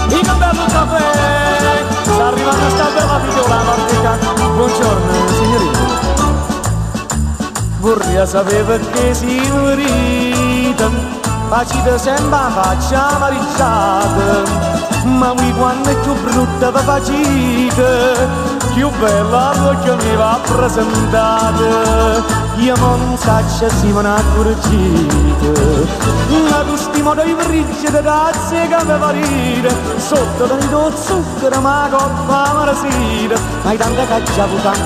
E che bello caffè, sta arrivando sta bella figliola nordica. Buongiorno signorina. Vorrei sapere perché signorita facite sempre la faccia amareggiata, ma voi quando è più brutta vi facite, più bella l'occhio mi va presentata. Io non saccio se me ne accorgite, ma questi modo di friggere tazze che mi farite, sotto tanto zucchero ma coppa marasita, ma tante caccia puttana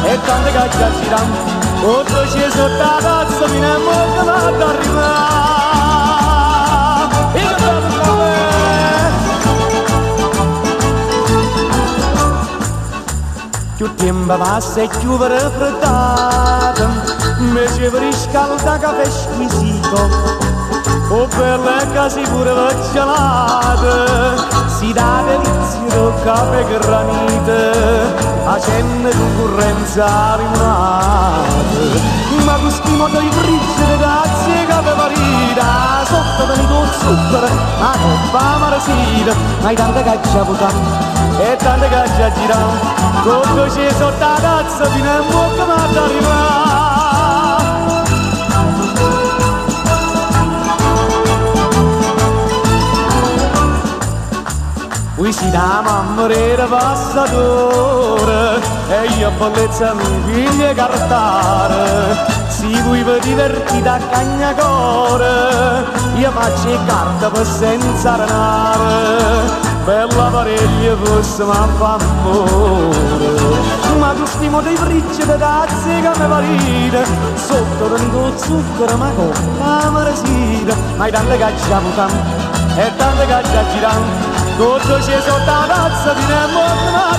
e tante caccia girano. Otto ci sotto la tazza fino a morte ma t'arrivare. E che bello caffè! Più tempo passa e più vi raffreddate, invece vi riscalda caffè squisito. Oh bella che si pure va gelata, si dà delizia caffè granite, facendo concorrenza limonata. Ma questi modo di friggere tazze che vi marita, sotto venuto zucchero, ma coppa marasita, ma tante caccia puttana e tante caccia girano, tutto c'è sotto la tazza fino a bocca ma t'arrivare. Qui si dà mamma era passatore e io bellezza mi figlia cartare. Si voi vi divertite a cagnacore, io faccio carta per senza renare. Bella pariglia fosse ma fa amore, ma questi modi friggere tazze che mi parite, sotto tanto zucchero ma coppa marasita, ma tante caccia puttana e tante caccia girano, tutto c'è sotto la tazza fino a morte.